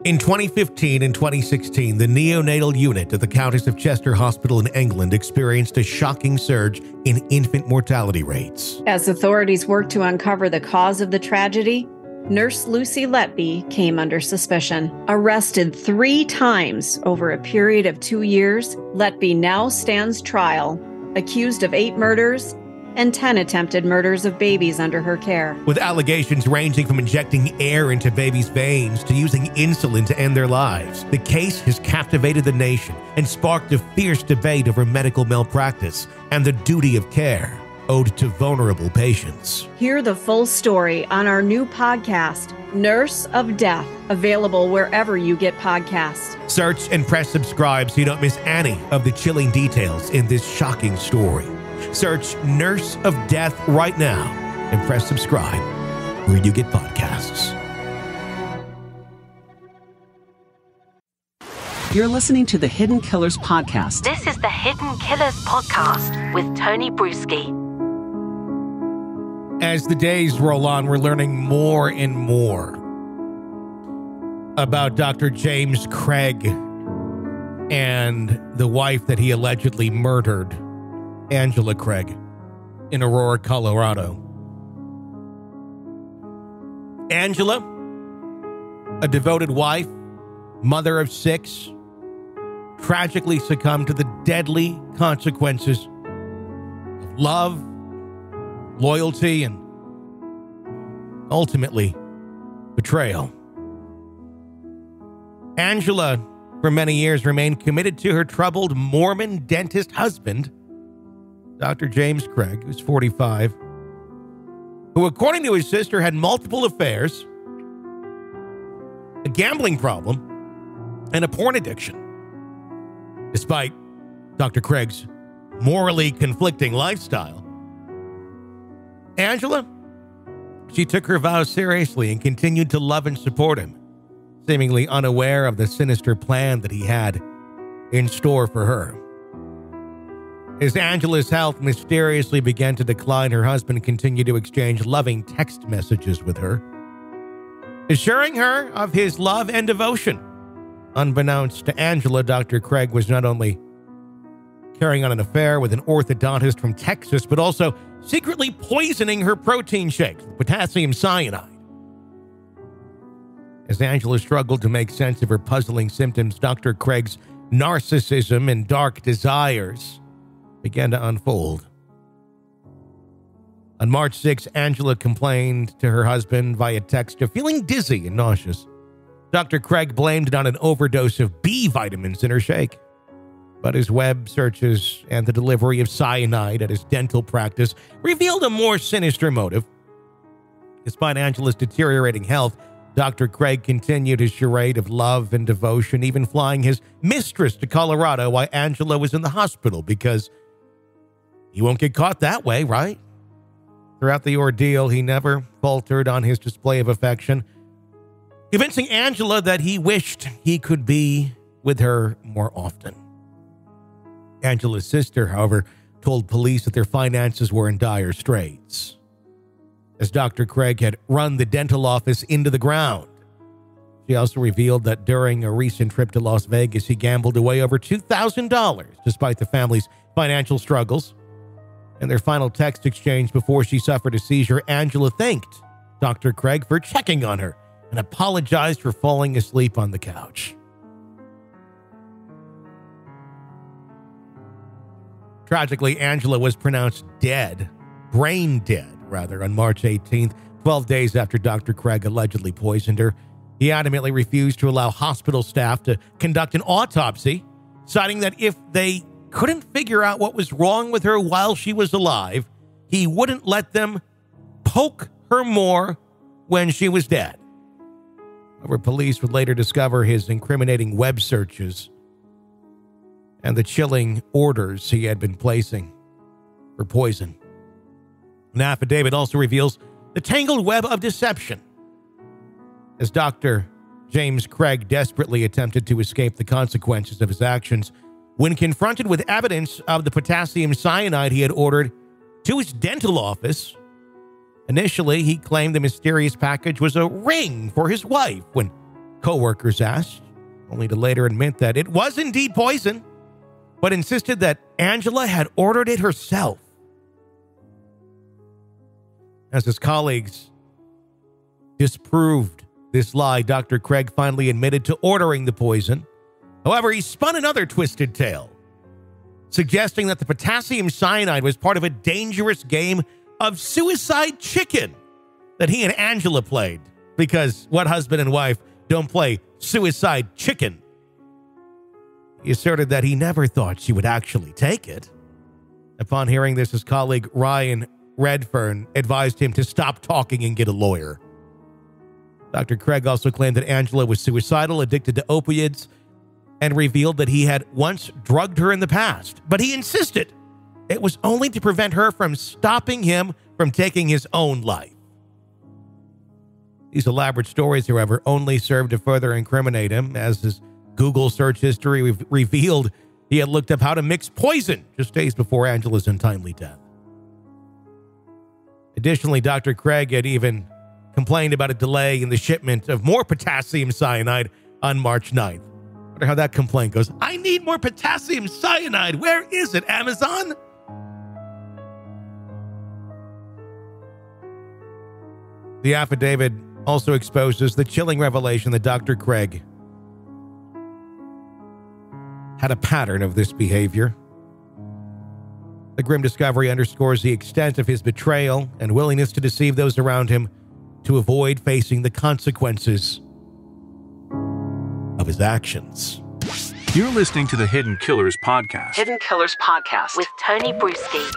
In 2015 and 2016, the neonatal unit at the Countess of Chester Hospital in England experienced a shocking surge in infant mortality rates. As authorities worked to uncover the cause of the tragedy, Nurse Lucy Letby came under suspicion. Arrested 3 times over a period of 2 years, Letby now stands trial, accused of 8 murders and 10 attempted murders of babies under her care. With allegations ranging from injecting air into babies' veins to using insulin to end their lives, the case has captivated the nation and sparked a fierce debate over medical malpractice and the duty of care owed to vulnerable patients. Hear the full story on our new podcast, Nurse of Death, available wherever you get podcasts. Search and press subscribe so you don't miss any of the chilling details in this shocking story. Search Nurse of Death right now and press subscribe where you get podcasts. You're listening to the Hidden Killers Podcast. This is the Hidden Killers Podcast with Tony Bruschi. As the days roll on, we're learning more and more about Dr. James Craig and the wife that he allegedly murdered, Angela Craig, in Aurora, Colorado. Angela, a devoted wife, mother of 6, tragically succumbed to the deadly consequences of love, loyalty, and ultimately betrayal. Angela, for many years, remained committed to her troubled Mormon dentist husband, Dr. James Craig, who's 45, who, according to his sister, had multiple affairs, a gambling problem, and a porn addiction. Despite Dr. Craig's morally conflicting lifestyle, Angela, she took her vows seriously and continued to love and support him, seemingly unaware of the sinister plan that he had in store for her. As Angela's health mysteriously began to decline, her husband continued to exchange loving text messages with her, assuring her of his love and devotion. Unbeknownst to Angela, Dr. Craig was not only carrying on an affair with an orthodontist from Texas, but also secretly poisoning her protein shakes with potassium cyanide. As Angela struggled to make sense of her puzzling symptoms, Dr. Craig's narcissism and dark desires began to unfold. On March 6, Angela complained to her husband via text of feeling dizzy and nauseous. Dr. Craig blamed it on an overdose of B vitamins in her shake. But his web searches and the delivery of cyanide at his dental practice revealed a more sinister motive. Despite Angela's deteriorating health, Dr. Craig continued his charade of love and devotion, even flying his mistress to Colorado while Angela was in the hospital, because he won't get caught that way, right? Throughout the ordeal, he never faltered on his display of affection, convincing Angela that he wished he could be with her more often. Angela's sister, however, told police that their finances were in dire straits, as Dr. Craig had run the dental office into the ground. She also revealed that during a recent trip to Las Vegas, he gambled away over $2,000 despite the family's financial struggles. In their final text exchange before she suffered a seizure, Angela thanked Dr. Craig for checking on her and apologized for falling asleep on the couch. Tragically, Angela was pronounced dead, brain dead, rather, on March 18th, 12 days after Dr. Craig allegedly poisoned her. He adamantly refused to allow hospital staff to conduct an autopsy, citing that if they couldn't figure out what was wrong with her while she was alive, he wouldn't let them poke her more when she was dead. However, police would later discover his incriminating web searches and the chilling orders he had been placing for poison. An affidavit also reveals the tangled web of deception, as Dr. James Craig desperately attempted to escape the consequences of his actions. When confronted with evidence of the potassium cyanide he had ordered to his dental office, initially he claimed the mysterious package was a ring for his wife, when co-workers asked, only to later admit that it was indeed poison, but insisted that Angela had ordered it herself. As his colleagues disproved this lie, Dr. Craig finally admitted to ordering the poison. However, he spun another twisted tale, suggesting that the potassium cyanide was part of a dangerous game of suicide chicken that he and Angela played, because what husband and wife don't play suicide chicken? He asserted that he never thought she would actually take it. Upon hearing this, his colleague Ryan Redfern advised him to stop talking and get a lawyer. Dr. Craig also claimed that Angela was suicidal, addicted to opiates, and revealed that he had once drugged her in the past. But he insisted it was only to prevent her from stopping him from taking his own life. These elaborate stories, however, only served to further incriminate him, as his Google search history revealed he had looked up how to mix poison just days before Angela's untimely death. Additionally, Dr. Craig had even complained about a delay in the shipment of more potassium cyanide on March 9th. Wonder how that complaint goes. I need more potassium cyanide. Where is it, Amazon? The affidavit also exposes the chilling revelation that Dr. Craig had a pattern of this behavior. The grim discovery underscores the extent of his betrayal and willingness to deceive those around him to avoid facing the consequences of his actions. You're listening to the Hidden Killers Podcast. Hidden Killers Podcast with Tony Brewski.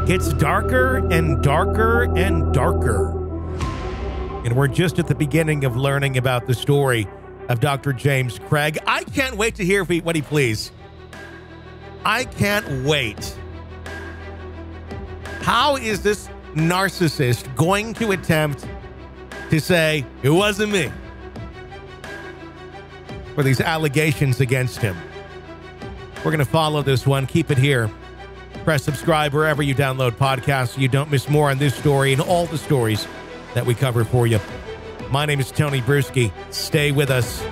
Gets darker and darker and darker. And we're just at the beginning of learning about the story of Dr. James Craig. I can't wait to hear what he please. I can't wait. How is this narcissist going to attempt to say, it wasn't me, for these allegations against him? We're going to follow this one. Keep it here. Press subscribe wherever you download podcasts so you don't miss more on this story and all the stories that we cover for you. My name is Tony Brewski. Stay with us.